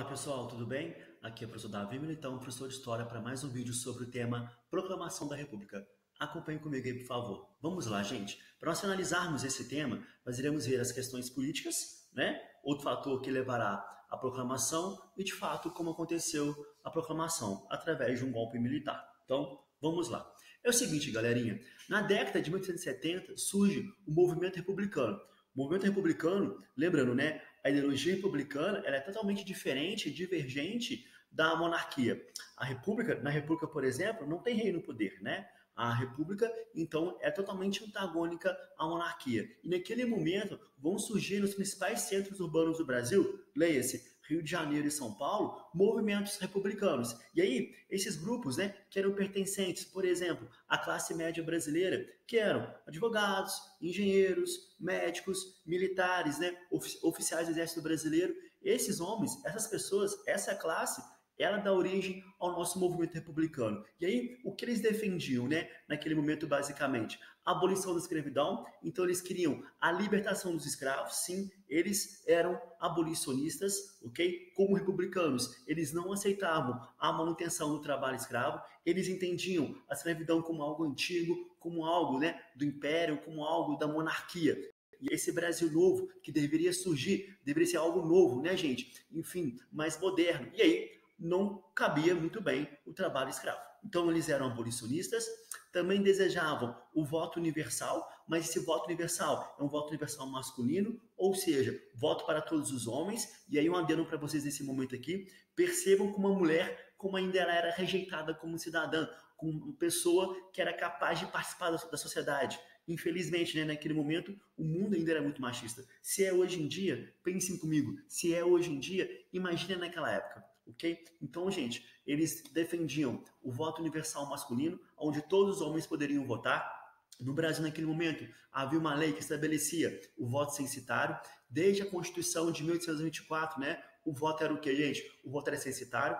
Olá pessoal, tudo bem? Aqui é o professor Davi Militão, professor de História, para mais um vídeo sobre o tema Proclamação da República. Acompanhe comigo aí, por favor. Vamos lá, gente. Para nós finalizarmos esse tema, nós iremos ver as questões políticas, né? Outro fator que levará à proclamação e, de fato, como aconteceu a proclamação, através de um golpe militar. Então, vamos lá. É o seguinte, galerinha. Na década de 1870 surge o movimento republicano. O movimento republicano, lembrando, né? A ideologia republicana ela é totalmente diferente, divergente da monarquia. Na República, por exemplo, não tem rei no poder, né? A República, então, é totalmente antagônica à monarquia. E naquele momento vão surgir nos principais centros urbanos do Brasil, leia-se Rio de Janeiro e São Paulo, movimentos republicanos. E aí, esses grupos, né, que eram pertencentes, por exemplo, à classe média brasileira, que eram advogados, engenheiros, médicos, militares, né, oficiais do Exército Brasileiro, esses homens, essas pessoas, essa classe, ela dá origem ao nosso movimento republicano. E aí, o que eles defendiam, né, naquele momento, basicamente? A abolição da escravidão, então eles queriam a libertação dos escravos, sim, eles eram abolicionistas, ok? Como republicanos, eles não aceitavam a manutenção do trabalho escravo, eles entendiam a escravidão como algo antigo, como algo, né, do império, como algo da monarquia. E esse Brasil novo que deveria surgir, deveria ser algo novo, né, gente? Enfim, mais moderno. E aí, não cabia muito bem o trabalho escravo. Então, eles eram abolicionistas, também desejavam o voto universal, mas esse voto universal é um voto universal masculino, ou seja, voto para todos os homens. E aí, um adendo para vocês nesse momento aqui: percebam como uma mulher, como ainda ela era rejeitada como cidadã, como uma pessoa que era capaz de participar da sociedade. Infelizmente, né, naquele momento, o mundo ainda era muito machista. Se é hoje em dia, pensem comigo, se é hoje em dia, imagine naquela época. Ok? Então, gente, eles defendiam o voto universal masculino, onde todos os homens poderiam votar. No Brasil, naquele momento, havia uma lei que estabelecia o voto censitário. Desde a Constituição de 1824, né? O voto era o que, gente? O voto era censitário.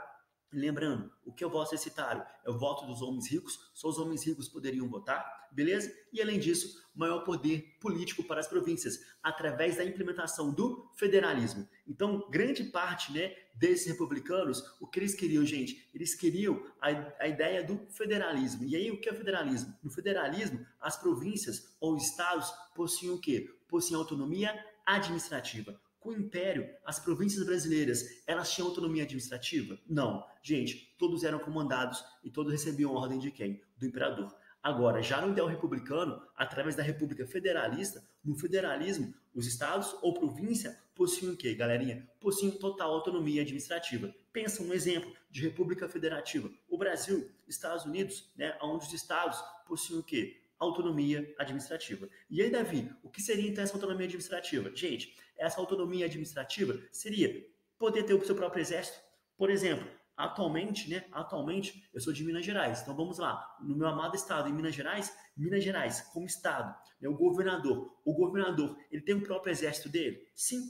Lembrando, o que é o voto censitário? É o voto dos homens ricos, só os homens ricos poderiam votar, beleza? E além disso, maior poder político para as províncias, através da implementação do federalismo. Então, grande parte, né, desses republicanos, o que eles queriam, gente? Eles queriam a ideia do federalismo. E aí, o que é o federalismo? No federalismo, as províncias ou estados possuem o quê? Possuem autonomia administrativa. Com o Império, as províncias brasileiras, elas tinham autonomia administrativa? Não. Gente, todos eram comandados e todos recebiam ordem de quem? Do imperador. Agora, já no ideal republicano, através da República Federalista, no federalismo, os estados ou província possuem o quê, galerinha? Possuem total autonomia administrativa. Pensa um exemplo de República Federativa. O Brasil, Estados Unidos, né, onde os estados possuem o quê? Autonomia administrativa. E aí, Davi, o que seria então essa autonomia administrativa? Gente, essa autonomia administrativa seria poder ter o seu próprio exército. Por exemplo, atualmente, né? Atualmente, eu sou de Minas Gerais. Então vamos lá. No meu amado estado, em Minas Gerais, como estado, né, o governador, ele tem o próprio exército dele? Sim.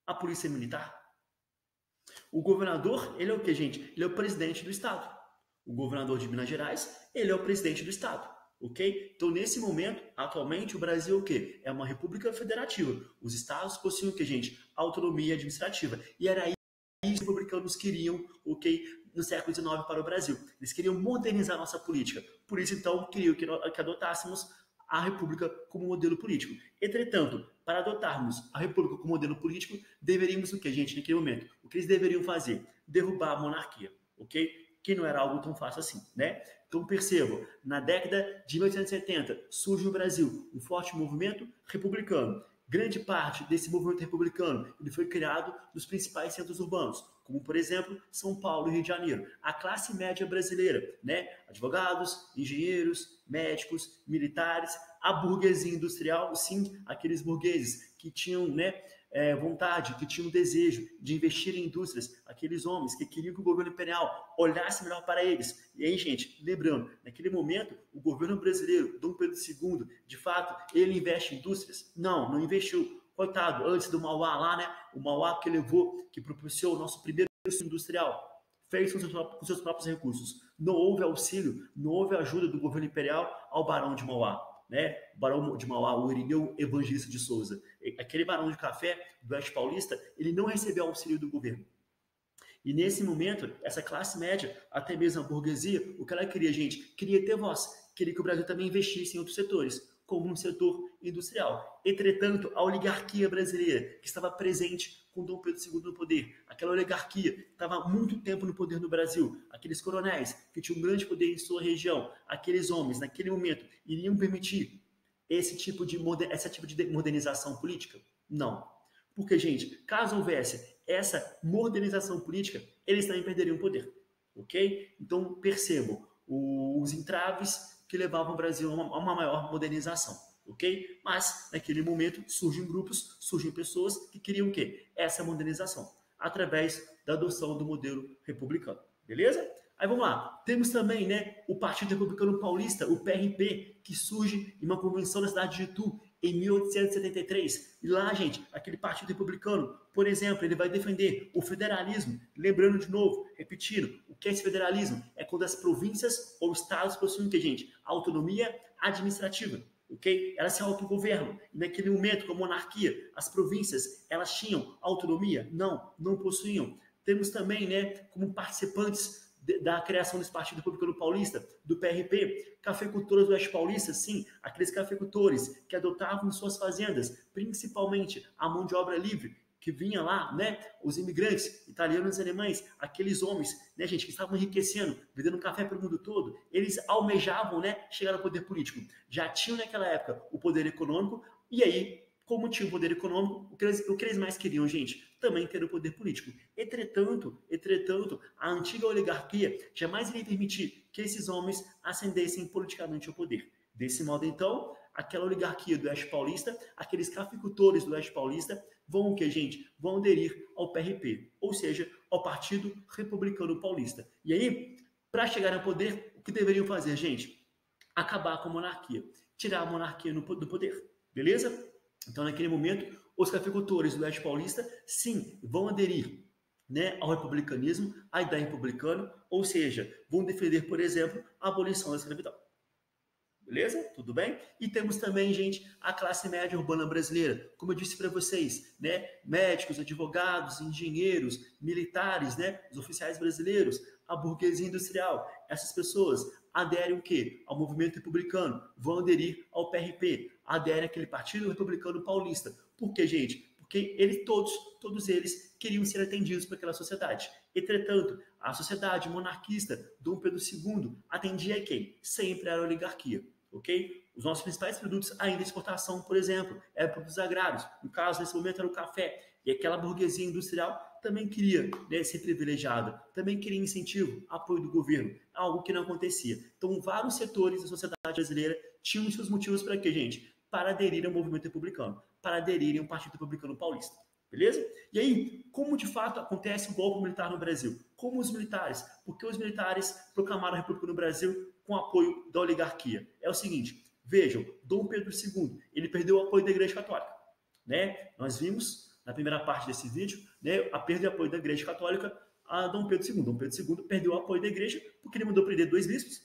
A polícia militar? O governador, ele é o que, gente? Ele é o presidente do estado. O governador de Minas Gerais, ele é o presidente do estado. Ok? Então, nesse momento, atualmente, o Brasil é o quê? É uma república federativa. Os estados possuem o quê, gente? Autonomia administrativa. E era isso que os republicanos queriam, ok? No século XIX para o Brasil. Eles queriam modernizar a nossa política. Por isso, então, queriam que adotássemos a república como modelo político. Entretanto, para adotarmos a república como modelo político, deveríamos o que, gente, naquele momento? O que eles deveriam fazer? Derrubar a monarquia, ok? Que não era algo tão fácil assim, né? Então percebam, na década de 1870 surge no Brasil um forte movimento republicano. Grande parte desse movimento republicano ele foi criado nos principais centros urbanos, como por exemplo São Paulo e Rio de Janeiro. A classe média brasileira, né? Advogados, engenheiros, médicos, militares, a burguesia industrial, sim, aqueles burgueses que tinham, né, vontade, que tinham desejo de investir em indústrias, aqueles homens que queriam que o governo imperial olhasse melhor para eles. E aí, gente, lembrando, naquele momento, o governo brasileiro, Dom Pedro II, de fato, ele investe em indústrias? Não, não investiu. Coitado, antes do Mauá lá, né? O Mauá que levou, que propiciou o nosso primeiro industrial, fez com seus próprios recursos. Não houve auxílio, não houve ajuda do governo imperial ao Barão de Mauá. Né? O Barão de Mauá, o Irineu Evangelista de Souza. Aquele barão de café do Oeste Paulista, ele não recebeu auxílio do governo. E nesse momento, essa classe média, até mesmo a burguesia, o que ela queria, gente? Queria ter voz, queria que o Brasil também investisse em outros setores, como no setor industrial. Entretanto, a oligarquia brasileira, que estava presente com Dom Pedro II no poder, aquela oligarquia que estava há muito tempo no poder no Brasil, aqueles coronéis que tinham um grande poder em sua região, aqueles homens, naquele momento, iriam permitir esse tipo de modernização política? Não. Porque, gente, caso houvesse essa modernização política, eles também perderiam poder. Ok? Então, percebam os entraves que levavam o Brasil a uma maior modernização. Ok? Mas, naquele momento, surgem grupos, surgem pessoas que queriam o quê? Essa modernização, através da adoção do modelo republicano. Beleza? Aí vamos lá. Temos também, né, o Partido Republicano Paulista, o PRP, que surge em uma convenção na cidade de Itu em 1873. E lá, gente, aquele Partido Republicano, por exemplo, ele vai defender o federalismo. Lembrando de novo, repetindo, o que é esse federalismo? É quando as províncias ou estados possuem o que, gente? Autonomia administrativa. Ok? Elas se autogovernam. E naquele momento, com a monarquia, as províncias, elas tinham autonomia? Não, não possuíam. Temos também, né, como participantes da criação desse Partido Republicano Paulista, do PRP, cafeicultores do Oeste Paulista, sim, aqueles cafeicultores que adotavam em suas fazendas, principalmente a mão de obra livre, que vinha lá, né, os imigrantes, italianos e alemães, aqueles homens, né, gente, que estavam enriquecendo, vendendo café para o mundo todo, eles almejavam, né, chegar ao poder político. Já tinham naquela época o poder econômico, e aí, como tinha o poder econômico, o que eles mais queriam, gente? Também ter o poder político. Entretanto, a antiga oligarquia jamais iria permitir que esses homens ascendessem politicamente ao poder. Desse modo, então, aquela oligarquia do Oeste Paulista, aqueles cafeicultores do Oeste Paulista, vão o que, gente? Vão aderir ao PRP, ou seja, ao Partido Republicano Paulista. E aí, para chegar ao poder, o que deveriam fazer, gente? Acabar com a monarquia, tirar a monarquia do poder, beleza? Então, naquele momento, os cafeicultores do Oeste Paulista, sim, vão aderir, né, ao republicanismo, à ideia republicana, ou seja, vão defender, por exemplo, a abolição da escravidão. Beleza? Tudo bem? E temos também, gente, a classe média urbana brasileira. Como eu disse para vocês, né? Médicos, advogados, engenheiros, militares, né? Os oficiais brasileiros, a burguesia industrial. Essas pessoas aderem o quê? Ao movimento republicano, vão aderir ao PRP, aderem àquele Partido Republicano Paulista. Por quê, gente? Porque todos eles queriam ser atendidos por aquela sociedade. Entretanto, a sociedade monarquista, Dom Pedro II, atendia a quem? Sempre era a oligarquia. Ok? Os nossos principais produtos ainda de exportação, por exemplo, eram produtos agrários. No caso, nesse momento, era o café. E aquela burguesia industrial também queria, né, ser privilegiada, também queria incentivo, apoio do governo, algo que não acontecia. Então, vários setores da sociedade brasileira tinham seus motivos para quê, gente? Para aderir ao movimento republicano, para aderirem ao Partido Republicano Paulista. Beleza? E aí, como de fato acontece o golpe militar no Brasil? Como os militares? Porque os militares proclamaram a República no Brasil com apoio da oligarquia. É o seguinte, vejam, Dom Pedro II, ele perdeu o apoio da Igreja Católica. Né? Nós vimos na primeira parte desse vídeo, né, a perda de apoio da Igreja Católica a Dom Pedro II. Dom Pedro II perdeu o apoio da Igreja porque ele mandou prender 2 bispos,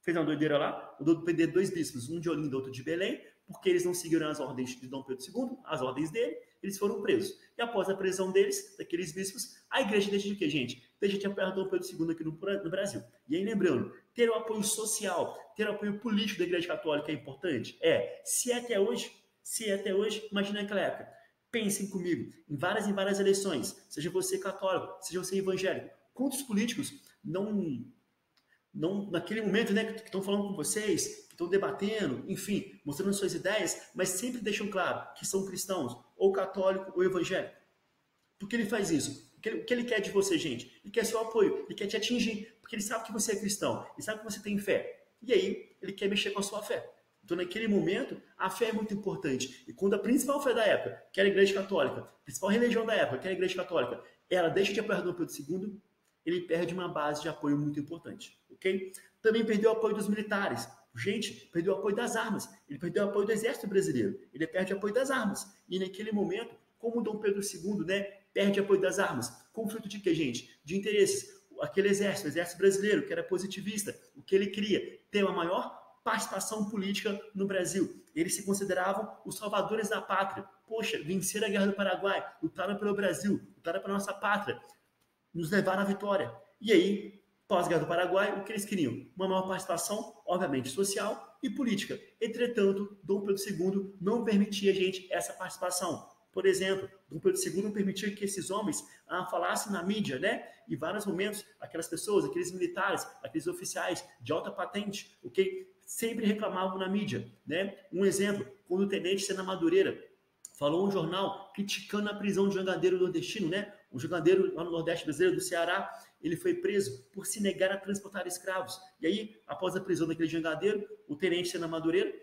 fez uma doideira lá, mandou prender 2 bispos, um de Olinda e outro de Belém, porque eles não seguiram as ordens de Dom Pedro II, as ordens dele, eles foram presos. E após a prisão deles, daqueles bispos, a igreja deixa de quê, gente? Deixa de apoiar Dom Pedro II aqui no Brasil. E aí, lembrando, ter o apoio social, ter o apoio político da Igreja Católica é importante? Se é até hoje, imagina naquela época. Pensem comigo, em várias eleições, seja você católico, seja você evangélico, quantos políticos não naquele momento, né, que estão falando com vocês, que estão debatendo, enfim, mostrando suas ideias, mas sempre deixam claro que são cristãos, ou católico, ou evangélico. Por que ele faz isso? O que ele quer de você, gente? Ele quer seu apoio, ele quer te atingir, porque ele sabe que você é cristão, ele sabe que você tem fé. E aí, ele quer mexer com a sua fé. Então, naquele momento, a fé é muito importante. E quando a principal fé da época, que era a Igreja Católica, a principal religião da época, que era a Igreja Católica, ela deixa de apoiar Dom Pedro II, ele perde uma base de apoio muito importante. Ok? Também perdeu o apoio dos militares. Gente, perdeu o apoio das armas. Ele perdeu o apoio do exército brasileiro. Ele perde o apoio das armas. E naquele momento, como Dom Pedro II, né, perde o apoio das armas, conflito de quê, gente? De interesses. Aquele exército, o exército brasileiro, que era positivista, o que ele queria? Ter uma maior participação política no Brasil. Eles se consideravam os salvadores da pátria. Poxa, venceram a Guerra do Paraguai, lutaram pelo Brasil, lutaram pela nossa pátria. nos levaram à vitória. E aí, pós-guerra do Paraguai, o que eles queriam? Uma maior participação, obviamente, social e política. Entretanto, Dom Pedro II não permitia, gente, essa participação. Por exemplo, Dom Pedro II não permitia que esses homens falassem na mídia, né? Em vários momentos, aquelas pessoas, aqueles militares, aqueles oficiais de alta patente, ok? Sempre reclamavam na mídia, né? Um exemplo, quando o tenente Sena Madureira falou um jornal criticando a prisão de um jangadeiro nordestino, né? Um jangadeiro lá no Nordeste brasileiro, do Ceará, ele foi preso por se negar a transportar escravos. E aí, após a prisão daquele jangadeiro, o tenente Sena Madureira,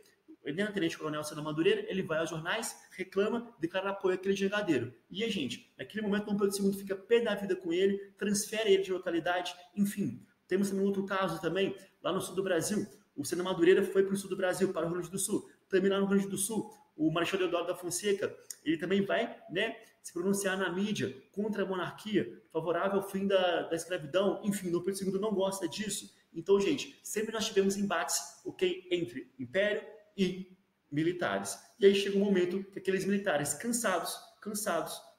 o tenente-coronel Sena Madureira, ele vai aos jornais, reclama, declara apoio àquele jangadeiro. E a gente, naquele momento, Dom Pedro II fica pé da vida com ele, transfere ele de localidade, enfim. Temos também outro caso também, lá no sul do Brasil. O Sena Madureira foi para o sul do Brasil, para o Rio Grande do Sul. Também lá no Rio Grande do Sul, o Marechal Deodoro da Fonseca, ele também vai, né, se pronunciar na mídia contra a monarquia, favorável ao fim da escravidão. Enfim, Dom Pedro II não gosta disso. Então, gente, sempre nós tivemos embates, ok, entre império e militares. E aí chega um momento que aqueles militares cansados,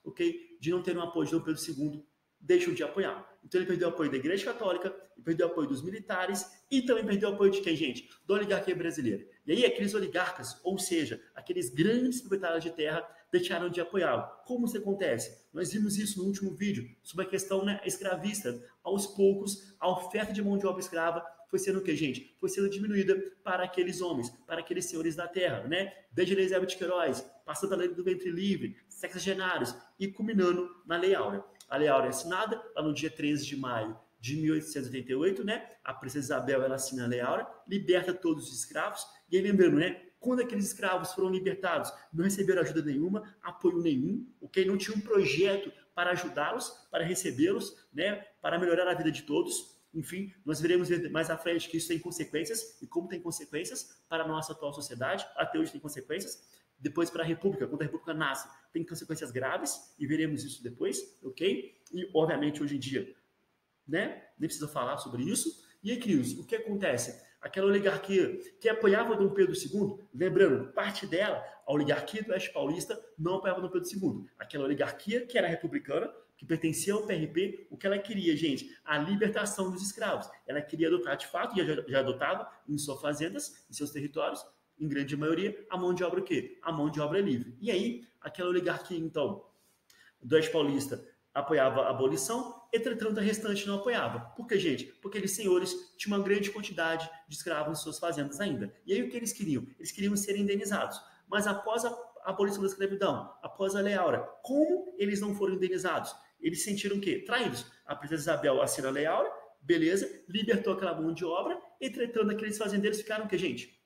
ok, de não ter um apoio de Dom Pedro II, deixam de apoiar. Então ele perdeu o apoio da Igreja Católica, ele perdeu o apoio dos militares e também perdeu o apoio de quem, gente? Da oligarquia brasileira. E aí aqueles oligarcas, ou seja, aqueles grandes proprietários de terra, deixaram de apoiá-lo. Como isso acontece? Nós vimos isso no último vídeo, sobre a questão, né, escravista. Aos poucos, a oferta de mão de obra escrava foi sendo o que, gente? Foi sendo diminuída para aqueles homens, para aqueles senhores da terra, né? Desde a Lei Elizabeth de Queiroz, passando a Lei do Ventre Livre, sexagenários e culminando na Lei Áurea. A Lei Áurea é assinada lá no dia 13 de maio de 1888, né? A princesa Isabel, ela assina a Lei Áurea, liberta todos os escravos. E aí, lembrando, né? Quando aqueles escravos foram libertados, não receberam ajuda nenhuma, apoio nenhum, ok? Não tinha um projeto para ajudá-los, para recebê-los, né? Para melhorar a vida de todos. Enfim, nós veremos mais à frente que isso tem consequências, e como tem consequências para a nossa atual sociedade, até hoje tem consequências. Depois para a República, quando a República nasce, tem consequências graves, e veremos isso depois, ok? E, obviamente, hoje em dia, né? Nem precisa falar sobre isso. E aí, queridos, o que acontece? Aquela oligarquia que apoiava Dom Pedro II, lembrando, parte dela, a oligarquia do Oeste Paulista, não apoiava Dom Pedro II. Aquela oligarquia que era republicana, que pertencia ao PRP, o que ela queria, gente? A libertação dos escravos. Ela queria adotar, de fato, e já adotava em suas fazendas, em seus territórios, em grande maioria, a mão de obra o quê? A mão de obra livre. E aí, aquela oligarquia, então, do Oeste Paulista, apoiava a abolição, entretanto a restante não apoiava. Por quê, gente? Porque aqueles senhores tinham uma grande quantidade de escravos em suas fazendas ainda. E aí o que eles queriam? Eles queriam ser indenizados. Mas após a abolição da escravidão, após a Lei Áurea, como eles não foram indenizados? Eles sentiram o quê? Traídos. A princesa Isabel assina a Lei Áurea, beleza, libertou aquela mão de obra, entretanto aqueles fazendeiros ficaram o quê, gente?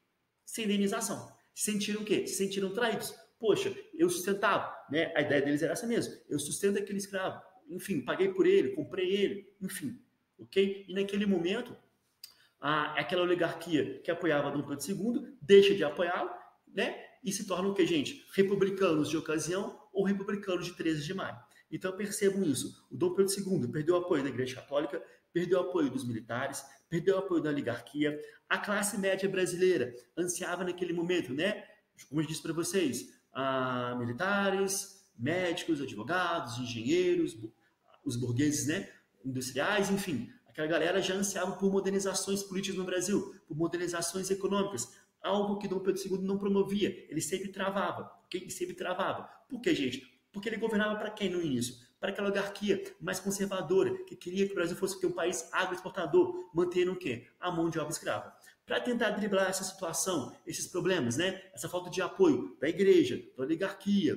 Sem indenização. Sentiram o quê? Se sentiram traídos. Poxa, eu sustentava, né? A ideia deles era essa mesmo. Eu sustento aquele escravo. Enfim, paguei por ele, comprei ele, enfim. Ok? E naquele momento, aquela oligarquia que apoiava Dom Pedro II deixa de apoiá-lo, né? E se tornam o que, gente? Republicanos de ocasião ou republicanos de 13 de maio. Então percebam isso. O Dom Pedro II perdeu o apoio da Igreja Católica, perdeu o apoio dos militares, perdeu o apoio da oligarquia. A classe média brasileira ansiava naquele momento, né? Como eu disse para vocês, militares, médicos, advogados, engenheiros, os burgueses, né, industriais, enfim. Aquela galera já ansiava por modernizações políticas no Brasil, por modernizações econômicas, algo que Dom Pedro II não promovia. Ele sempre travava. Okay? Ele sempre travava. Por quê, gente? Porque ele governava para quem no início? Para aquela oligarquia mais conservadora, que queria que o Brasil fosse um país agroexportador, mantendo o quê? A mão de obra escrava. Para tentar driblar essa situação, esses problemas, né? Essa falta de apoio da igreja, da oligarquia,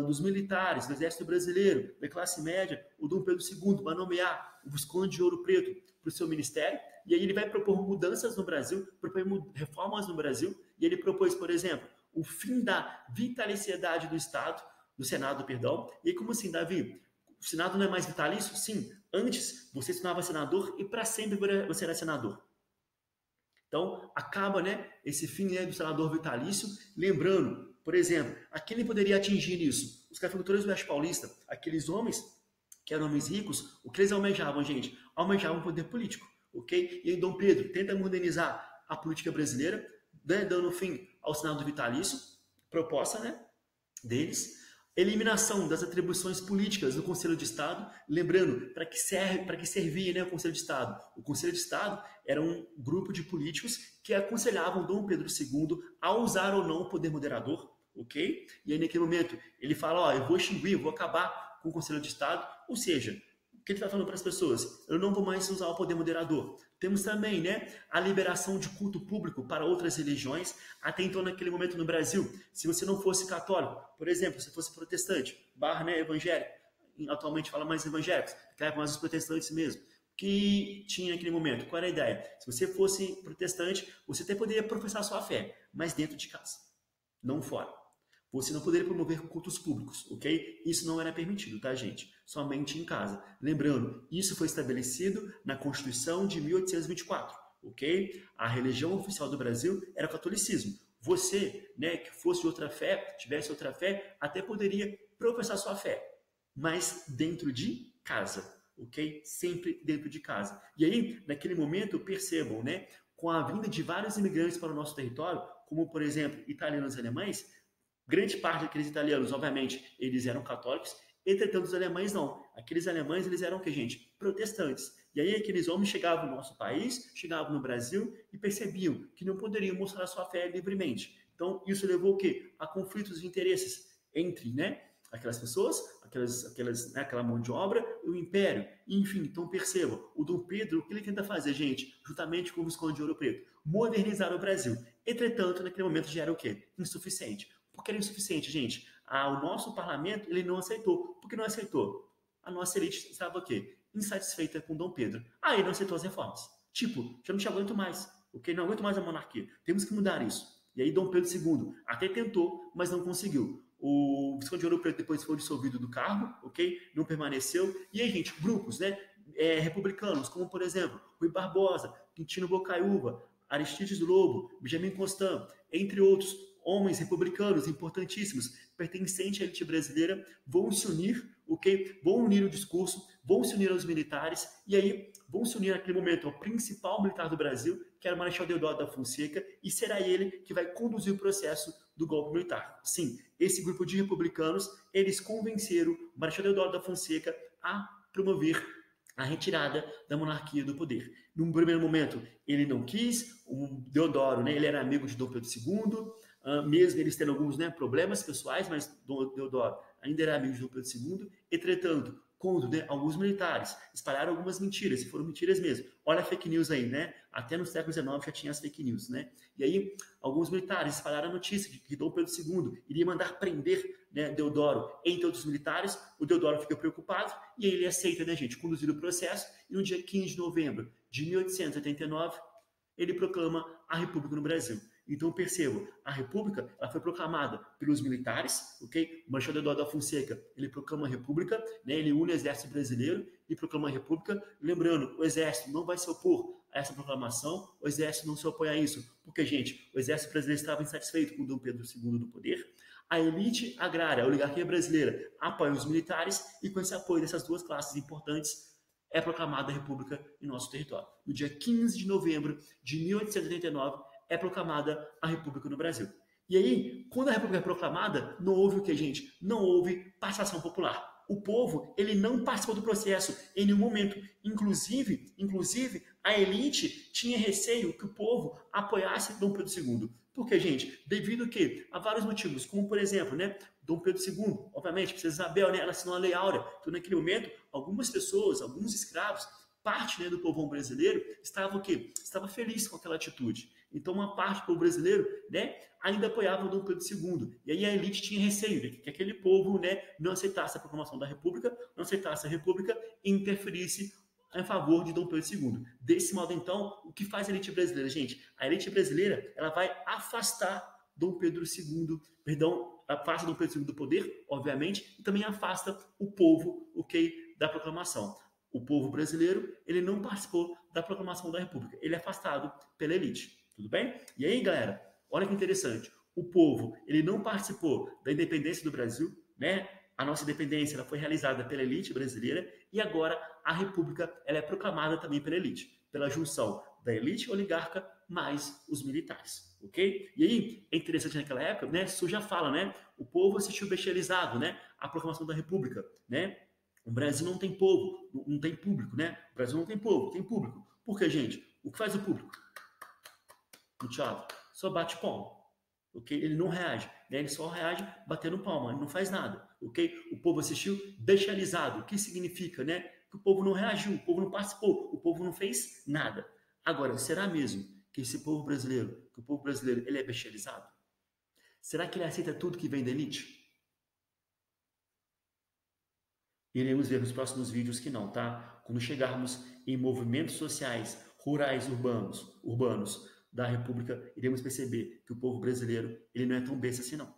dos militares, do exército brasileiro, da classe média, o Dom Pedro II vai nomear o Visconde de Ouro Preto para o seu ministério, e aí ele vai propor mudanças no Brasil, propor reformas no Brasil, e ele propôs, por exemplo, o fim da vitaliciedade do Estado, do Senado, perdão. E aí, como assim, Davi? O Senado não é mais vitalício? Sim. Antes, você se tornava senador e para sempre você era senador. Então, acaba, né, esse fim, né, do senador vitalício. Lembrando, por exemplo, a quem ele poderia atingir isso? Os cafeicultores do Oeste Paulista, aqueles homens que eram homens ricos, o que eles almejavam, gente? Almejavam poder político, ok? E aí Dom Pedro tenta modernizar a política brasileira, né, dando fim ao Senado vitalício, proposta, né, deles. Eliminação das atribuições políticas do Conselho de Estado, lembrando para que servia, né, o Conselho de Estado. O Conselho de Estado era um grupo de políticos que aconselhavam Dom Pedro II a usar ou não o poder moderador, ok? E aí naquele momento ele fala, ó, eu vou extinguir, eu vou acabar com o Conselho de Estado, ou seja, o que ele está falando para as pessoas? Eu não vou mais usar o poder moderador. Temos também, né, a liberação de culto público para outras religiões. Até então, naquele momento no Brasil, se você não fosse católico, por exemplo, se fosse protestante, barra, né, evangélico, atualmente fala mais evangélicos, mais os protestantes mesmo, que tinha naquele momento. Qual era a ideia? Se você fosse protestante, você até poderia professar sua fé, mas dentro de casa, não fora. Você não poderia promover cultos públicos, ok? Isso não era permitido, tá, gente? Somente em casa. Lembrando, isso foi estabelecido na Constituição de 1824, ok? A religião oficial do Brasil era o catolicismo. Você, né, que fosse de outra fé, tivesse outra fé, até poderia professar sua fé, mas dentro de casa, ok? Sempre dentro de casa. E aí, naquele momento, percebam, né, com a vinda de vários imigrantes para o nosso território, como, por exemplo, italianos e alemães, grande parte daqueles italianos, obviamente, eles eram católicos, entretanto os alemães não. Aqueles alemães, eles eram o que, gente? Protestantes. E aí aqueles homens chegavam no nosso país, chegavam no Brasil e percebiam que não poderiam mostrar a sua fé livremente. Então isso levou o quê? A conflitos de interesses entre, né, aquelas pessoas, né, aquela mão de obra e o império. Enfim, então percebam, o Dom Pedro, o que ele tenta fazer, gente, juntamente com o Visconde de Ouro Preto? Modernizar o Brasil. Entretanto, naquele momento já era o quê? Insuficiente. Porque era insuficiente, gente. O nosso parlamento, ele não aceitou. Por que não aceitou? A nossa elite estava o quê? Insatisfeita com Dom Pedro. Ele não aceitou as reformas. Tipo, já não te aguento mais. Ok? Não aguento mais a monarquia. Temos que mudar isso. E aí Dom Pedro II até tentou, mas não conseguiu. O Visconde de Ouro Preto depois foi dissolvido do cargo, ok? Não permaneceu. E aí, gente, grupos, né? Republicanos, como por exemplo, Rui Barbosa, Quintino Bocaiúva, Aristides Lobo, Benjamin Constant, entre outros, homens republicanos importantíssimos, pertencentes à elite brasileira, vão se unir, ok? Vão unir o discurso, vão se unir aos militares, e aí vão se unir naquele momento ao principal militar do Brasil, que era o Marechal Deodoro da Fonseca, e será ele que vai conduzir o processo do golpe militar. Sim, esse grupo de republicanos, eles convenceram o Marechal Deodoro da Fonseca a promover a retirada da monarquia do poder. Num primeiro momento, ele não quis, o Deodoro, né, ele era amigo de Dom Pedro II, mesmo eles tendo alguns, né, problemas pessoais, mas Dom Deodoro ainda era amigo de Dom Pedro II. Entretanto, quando, né, alguns militares espalharam algumas mentiras, e foram mentiras mesmo. Olha a fake news aí, né? Até no século XIX já tinha as fake news, né? E aí, alguns militares espalharam a notícia de que Dom Pedro II iria mandar prender, né, Deodoro entre outros militares. O Deodoro fica preocupado e aí ele aceita, né, gente, conduzir o processo. E no dia 15 de novembro de 1889, ele proclama a República no Brasil. Então percebam, a República ela foi proclamada pelos militares, ok? O Marechal Deodoro da Fonseca, ele proclama a República, né? Ele une o Exército Brasileiro e proclama a República. Lembrando, o Exército não vai se opor a essa proclamação, o Exército não se opõe a isso, porque, gente, o Exército Brasileiro estava insatisfeito com Dom Pedro II no poder. A elite agrária, a oligarquia brasileira, apoia os militares e com esse apoio dessas duas classes importantes, é proclamada a República em nosso território. No dia 15 de novembro de 1889, é proclamada a República no Brasil. E aí, quando a República é proclamada, não houve o que, gente? Não houve participação popular. O povo, ele não participou do processo em nenhum momento. Inclusive, a elite tinha receio que o povo apoiasse Dom Pedro II. Por quê, gente? Devido que a vários motivos, como por exemplo, né, Dom Pedro II, obviamente, Princesa Isabel, né, ela assinou a Lei Áurea. Então, naquele momento, algumas pessoas, alguns escravos, parte, né, do povão brasileiro estava o quê? Estava feliz com aquela atitude. Então, uma parte do povo brasileiro, né, ainda apoiava o Dom Pedro II. E aí a elite tinha receio de que aquele povo, né, não aceitasse a proclamação da República, não aceitasse a República e interferisse em favor de Dom Pedro II. Desse modo, então, o que faz a elite brasileira, gente? A elite brasileira, ela vai afastar Dom Pedro II, afasta Dom Pedro II do poder, obviamente, e também afasta o povo, ok, da proclamação. O povo brasileiro, ele não participou da proclamação da República. Ele é afastado pela elite. Tudo bem? E aí, galera, olha que interessante. O povo, ele não participou da independência do Brasil, né? A nossa independência ela foi realizada pela elite brasileira e agora a República ela é proclamada também pela elite, pela junção da elite oligarca mais os militares. ok? E aí, é interessante naquela época, né, surge a fala, né, o povo assistiu bestializado, né, a proclamação da República, né, o Brasil não tem povo, não tem público, né, o Brasil não tem povo, tem público. Por quê, gente? O que faz o público? No teatro, só bate palma, ok? Ele não reage, né? Ele só reage batendo palma, ele não faz nada, ok? O povo assistiu bestializado, o que significa, né? Que o povo não reagiu, o povo não participou, o povo não fez nada. Agora, será mesmo que esse povo brasileiro, que o povo brasileiro, ele é bestializado? Será que ele aceita tudo que vem da elite? Iremos ver nos próximos vídeos que não, tá? Quando chegarmos em movimentos sociais, rurais, urbanos da República, iremos perceber que o povo brasileiro, ele não é tão besta assim, não.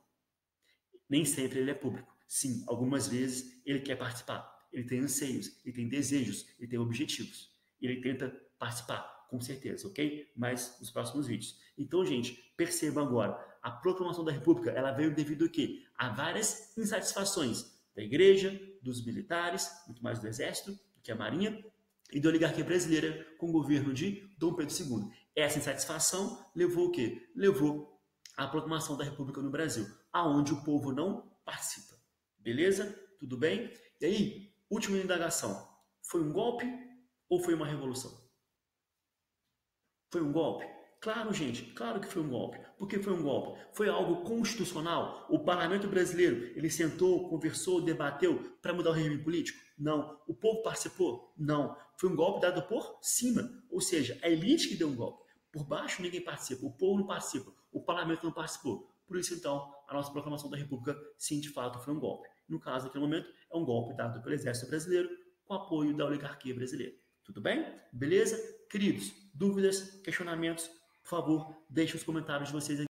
Nem sempre ele é público. Sim, algumas vezes ele quer participar. Ele tem anseios, ele tem desejos, ele tem objetivos. Ele tenta participar, com certeza, ok? Mas nos próximos vídeos. Então, gente, percebam agora, a proclamação da República, ela veio devido a quê? A várias insatisfações da igreja, dos militares, muito mais do exército, do que a marinha, e da oligarquia brasileira com o governo de Dom Pedro II. Essa insatisfação levou o quê? Levou à proclamação da República no Brasil, aonde o povo não participa. Beleza? Tudo bem? E aí, última indagação. Foi um golpe ou foi uma revolução? Foi um golpe? Claro, gente, claro que foi um golpe. Por que foi um golpe? Foi algo constitucional. O parlamento brasileiro, ele sentou, conversou, debateu para mudar o regime político? Não. O povo participou? Não. Foi um golpe dado por cima. Ou seja, a elite que deu um golpe. Por baixo ninguém participa, o povo não participa, o parlamento não participou. Por isso, então, a nossa proclamação da República, sim, de fato, foi um golpe. No caso, naquele momento, é um golpe dado pelo Exército Brasileiro com apoio da oligarquia brasileira. Tudo bem? Beleza? Queridos, dúvidas, questionamentos, por favor, deixem os comentários de vocês aqui.